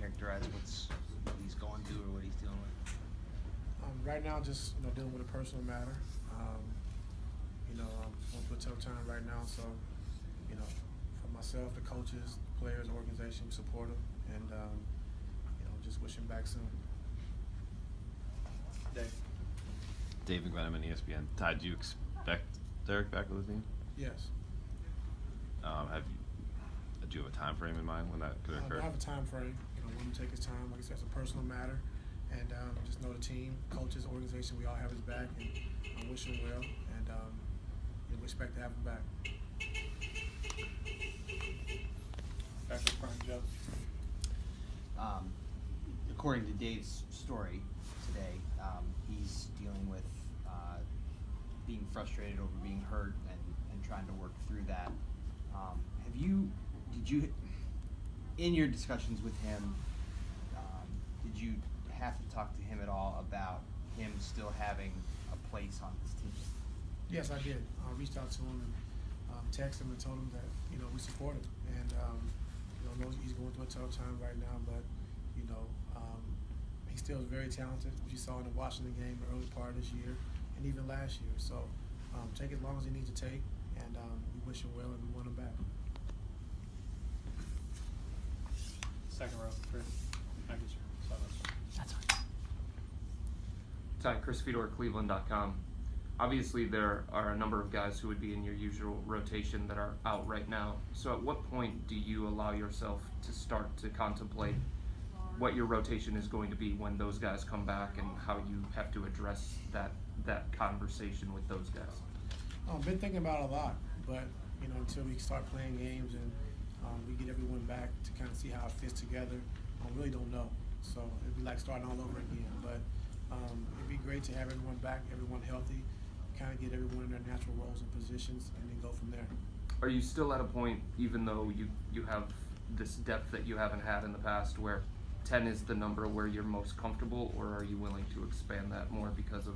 characterize what he's going through or what he's dealing with? Right now, just dealing with a personal matter. I'm going through a tough time right now, so for myself, the coaches, the players, the organization, we support him, and just wish him back soon. David McMenamin, ESPN. Ty, do you expect Derrick back with the team? Yes. Do you have a time frame in mind when that could occur? I have a time frame. Let him take his time. Like I said, it's a personal matter, and just know the team, coaches, organization, we all have his back, and I wish him well, and we expect to have him back. Back up front, Joe. According to Dave's story today, he's dealing with being frustrated over being hurt and trying to work through that. Did you, in your discussions with him, did you have to talk to him at all about him still having a place on this team? Yes, I did. I reached out to him and texted him and told him that we support him, and knows he's going through a tough time right now, but he still is very talented, which you saw in the Washington game the early part of this year and even last year. So take as long as he needs to take, and we wish him well and we want him back. Second row, Chris. Thank you, sir. That's fine. Ty, Chris Fedor, Cleveland.com. Obviously, there are a number of guys who would be in your usual rotation that are out right now. So at what point do you allow yourself to start to contemplate what your rotation is going to be when those guys come back and how you have to address that conversation with those guys? I've been thinking about it a lot, but until we start playing games and we get everyone back to kind of see how it fits together, I really don't know. So it'd be like starting all over again. But it'd be great to have everyone back, everyone healthy, kind of get everyone in their natural roles and positions, and then go from there. Are you still at a point, even though you have this depth that you haven't had in the past, where 10 is the number where you're most comfortable, or are you willing to expand that more because of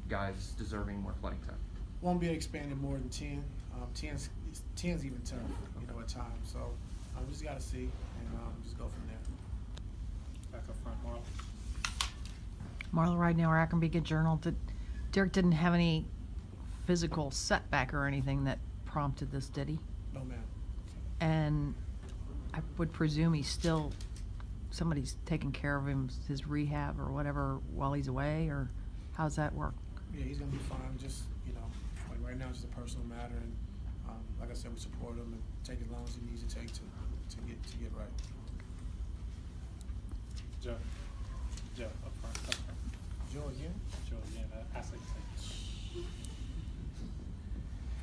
guys deserving more playing time? Won't be expanded more than 10. 10's even tough, at times. So we just got to see and just go from there. Back up front, Marla. Marla Ridenhour, Akron Beacon Journal. Derrick didn't have any physical setback or anything that prompted this, did he? No, ma'am. And I would presume somebody's taking care of him, his rehab or whatever, while he's away, or how's that work? Yeah, he's gonna be fine. Just like right now, it's just a personal matter, and like I said, we support him and take as long as he needs to take to get right. Joe, up front. Joe again? Joe again. Ask it.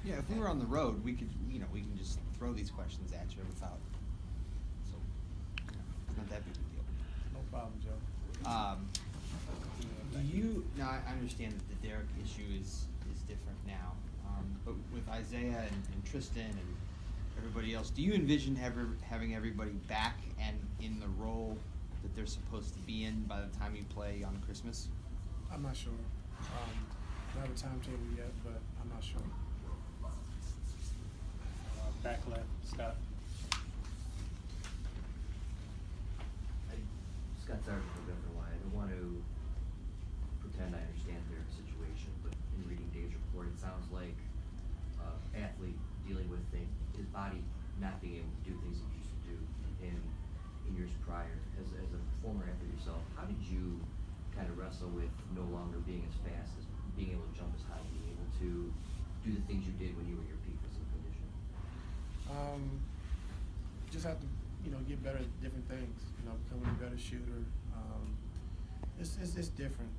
Yeah, if we were on the road, we could, we can just throw these questions at you without. So, it's not that big a deal. No problem, Joe. Now I understand that the Derrick issue is different now, but with Isaiah and Tristan and everybody else, do you envision having everybody back and in the role that they're supposed to be in by the time you play on Christmas? I'm not sure. I don't have a timetable yet, but I'm not sure. Back left, Scott. Scott's arguing for Governor Wyatt. I don't want to pretend I understand their situation, but in reading Dave's report, it sounds like an athlete dealing with his body not being able to do things he used to do in years prior. As a former athlete yourself, how did you kind of wrestle with no longer being as fast, as being able to jump as high, being able to do the things you did when you were in your peak physical condition? Just have to, get better at different things. Becoming a better shooter. It's different.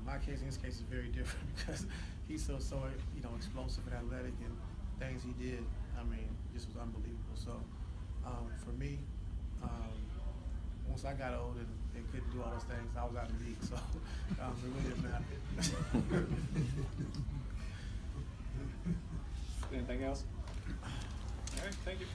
My case, in his case, is very different because he's so explosive and athletic, and things he did, just was unbelievable. So for me, once I got old and couldn't do all those things, I was out of the league. So it really didn't matter. Anything else? All right, thank you.